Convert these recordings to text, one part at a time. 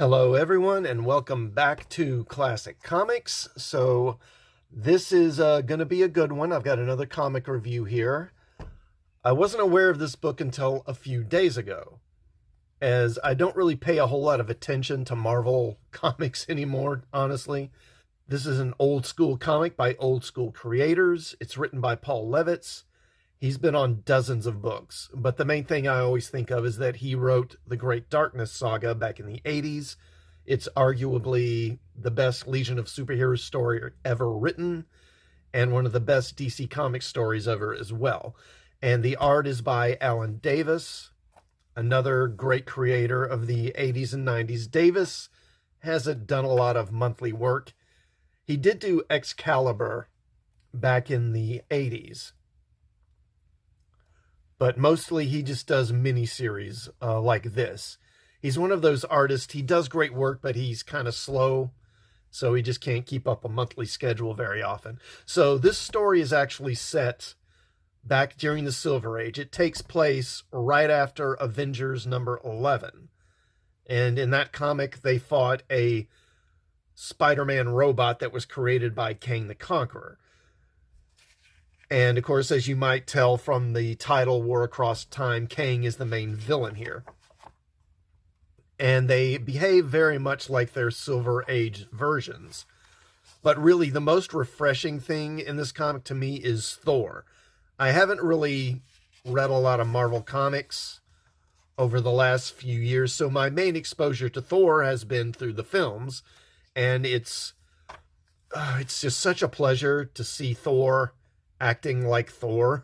Hello everyone and welcome back to Classic Comics. So this is going to be a good one. I've got another comic review here. I wasn't aware of this book until a few days ago, as I don't really pay a whole lot of attention to Marvel comics anymore, honestly. This is an old school comic by old school creators. It's written by Paul Levitz. He's been on dozens of books, but the main thing I always think of is that he wrote the Great Darkness saga back in the 80s. It's arguably the best Legion of Superheroes story ever written, and one of the best DC Comics stories ever as well. And the art is by Alan Davis, another great creator of the 80s and 90s. Davis hasn't done a lot of monthly work. He did do Excalibur back in the 80s. But mostly he just does miniseries like this. He's one of those artists, he does great work, but he's kind of slow, so he just can't keep up a monthly schedule very often. So this story is actually set back during the Silver Age. It takes place right after Avengers number 11. And in that comic, they fought a Spider-Man robot that was created by Kang the Conqueror. And, of course, as you might tell from the title, War Across Time, Kang is the main villain here. And they behave very much like their Silver Age versions. But really, the most refreshing thing in this comic to me is Thor. I haven't really read a lot of Marvel comics over the last few years, so my main exposure to Thor has been through the films. And it's just such a pleasure to see Thor acting like Thor,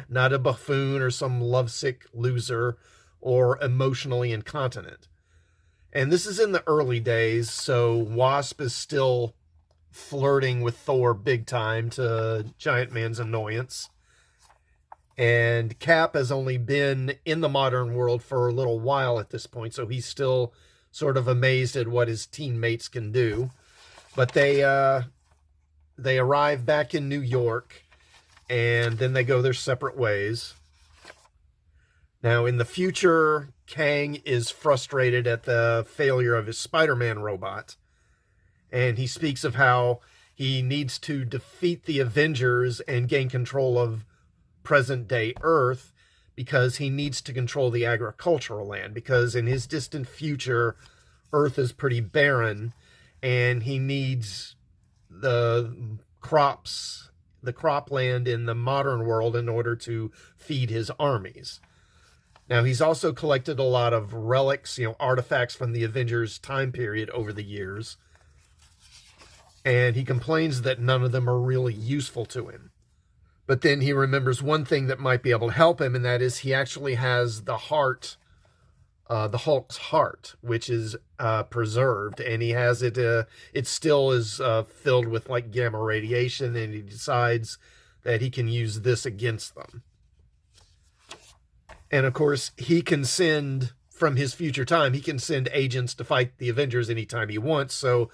not a buffoon or some lovesick loser or emotionally incontinent. And this is in the early days, so Wasp is still flirting with Thor big time to Giant Man's annoyance. And Cap has only been in the modern world for a little while at this point, so he's still sort of amazed at what his teammates can do. But they arrive back in New York, and then they go their separate ways. Now, in the future, Kang is frustrated at the failure of his Spider-Man robot, and he speaks of how he needs to defeat the Avengers and gain control of present-day Earth because he needs to control the agricultural land, because in his distant future, Earth is pretty barren, and he needs the cropland in the modern world in order to feed his armies. Now, he's also collected a lot of relics, artifacts from the Avengers time period over the years, and he complains that none of them are really useful to him. But then he remembers one thing that might be able to help him, and that is he actually has the heart, the Hulk's heart, which is preserved, and he has it, it still is filled with like gamma radiation, and he decides that he can use this against them. And of course, he can send, from his future time, he can send agents to fight the Avengers anytime he wants, so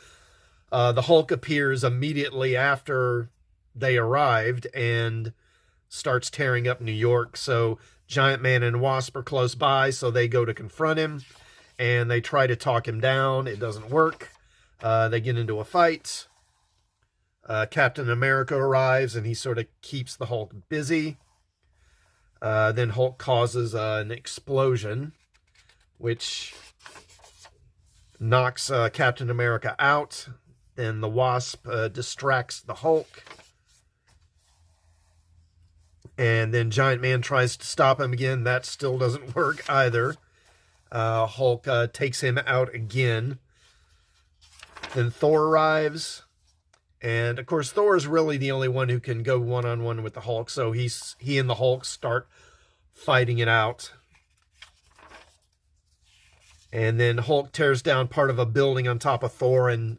the Hulk appears immediately after they arrived and starts tearing up New York, so Giant Man and Wasp are close by, so they go to confront him, and they try to talk him down. It doesn't work. They get into a fight. Captain America arrives, and he sort of keeps the Hulk busy. Then Hulk causes an explosion, which knocks Captain America out. Then the Wasp distracts the Hulk. And then Giant Man tries to stop him again. That still doesn't work either. Hulk takes him out again. Then Thor arrives. And, of course, Thor is really the only one who can go one-on-one with the Hulk. So he and the Hulk start fighting it out. And then Hulk tears down part of a building on top of Thor and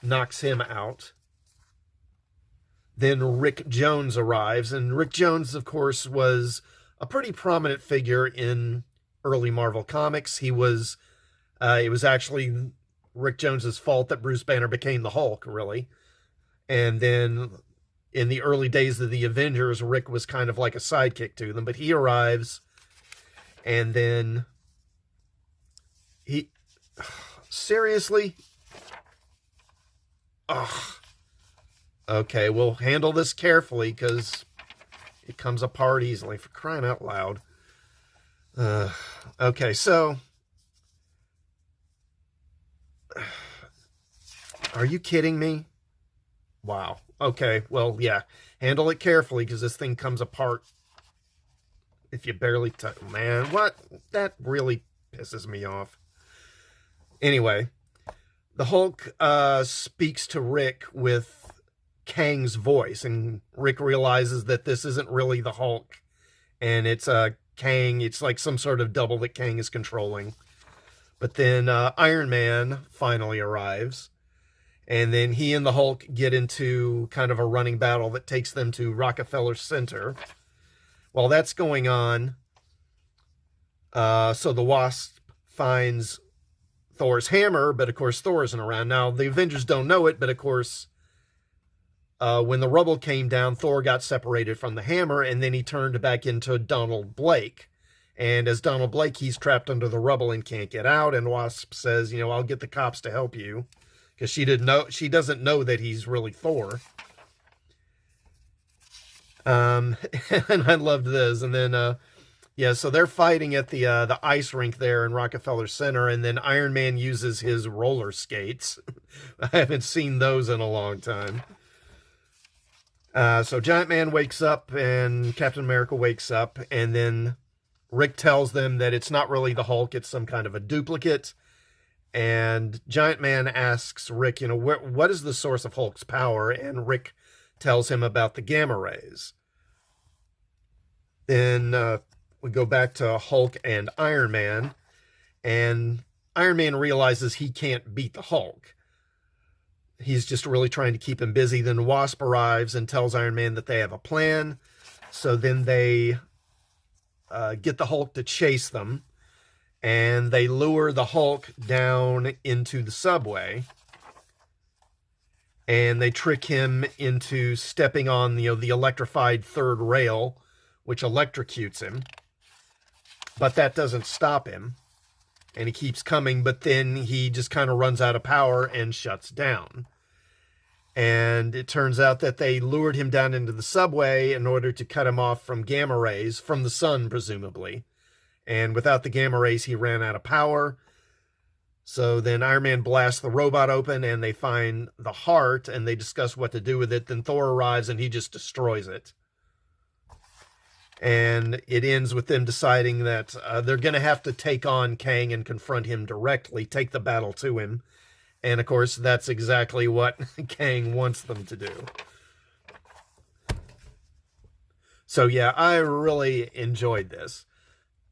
knocks him out. Then Rick Jones arrives, and Rick Jones, of course, was a pretty prominent figure in early Marvel Comics. It was actually Rick Jones's fault that Bruce Banner became the Hulk, really. And then in the early days of the Avengers, Rick was kind of like a sidekick to them, but he arrives, and then Seriously? Ugh. Okay, we'll handle this carefully because it comes apart easily, for crying out loud. Okay, so... Are you kidding me? Wow. Okay, well, yeah. Handle it carefully because this thing comes apart if you barely touch... Man, what? That really pisses me off. Anyway, the Hulk speaks to Rick with Kang's voice, and Rick realizes that this isn't really the Hulk, and it's Kang. It's like some sort of double that Kang is controlling. But then Iron Man finally arrives, and then he and the Hulk get into kind of a running battle that takes them to Rockefeller Center. While that's going on, so the Wasp finds Thor's hammer, but of course Thor isn't around. Now, the Avengers don't know it, but of course, when the rubble came down, Thor got separated from the hammer, and then he turned back into Donald Blake. And as Donald Blake, he's trapped under the rubble and can't get out, and Wasp says, I'll get the cops to help you, because she doesn't know that he's really Thor. And I loved this. And then, yeah, so they're fighting at the ice rink there in Rockefeller Center, and then Iron Man uses his roller skates. I haven't seen those in a long time. So Giant Man wakes up, and Captain America wakes up, and then Rick tells them that it's not really the Hulk, it's some kind of a duplicate. And Giant Man asks Rick, what is the source of Hulk's power? And Rick tells him about the gamma rays. Then we go back to Hulk and Iron Man Iron Man realizes he can't beat the Hulk. He's just really trying to keep him busy. Then Wasp arrives and tells Iron Man that they have a plan. So then they get the Hulk to chase them, and they lure the Hulk down into the subway, and they trick him into stepping on the electrified third rail, which electrocutes him. But that doesn't stop him, and he keeps coming, but then he just kind of runs out of power and shuts down. And it turns out that they lured him down into the subway in order to cut him off from gamma rays, from the sun, presumably. And without the gamma rays, he ran out of power. So then Iron Man blasts the robot open, and they find the heart, and they discuss what to do with it. Then Thor arrives, and he just destroys it. And it ends with them deciding that they're going to have to take on Kang and confront him directly, take the battle to him. And, of course, that's exactly what Kang wants them to do. So, yeah, I really enjoyed this.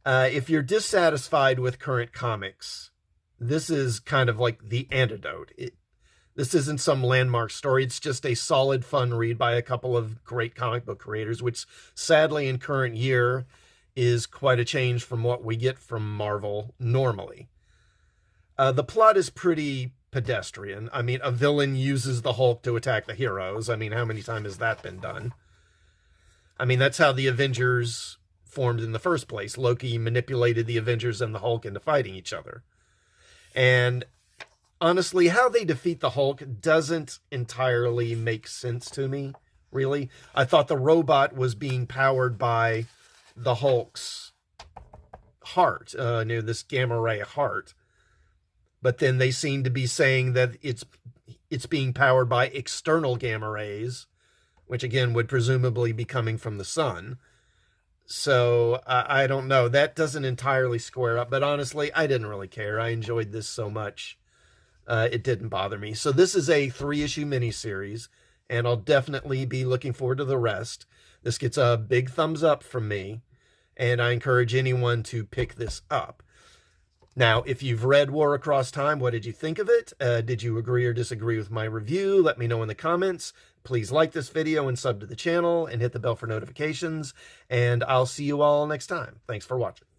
If you're dissatisfied with current comics, this is kind of like the antidote. This isn't some landmark story. It's just a solid, fun read by a couple of great comic book creators, which, sadly, in current year, is quite a change from what we get from Marvel normally. The plot is pretty pedestrian. I mean, a villain uses the Hulk to attack the heroes. I mean, how many times has that been done? I mean, that's how the Avengers formed in the first place. Loki manipulated the Avengers and the Hulk into fighting each other. And honestly, how they defeat the Hulk doesn't entirely make sense to me, really. I thought the robot was being powered by the Hulk's heart, this gamma ray heart. But then they seem to be saying that it's being powered by external gamma rays, which again would presumably be coming from the sun. So I don't know. That doesn't entirely square up. But honestly, I didn't really care. I enjoyed this so much. It didn't bother me. So this is a 3-issue miniseries, and I'll definitely be looking forward to the rest. This gets a big thumbs up from me, and I encourage anyone to pick this up. Now, if you've read War Across Time, what did you think of it? Did you agree or disagree with my review? Let me know in the comments. Please like this video and sub to the channel and hit the bell for notifications. And I'll see you all next time. Thanks for watching.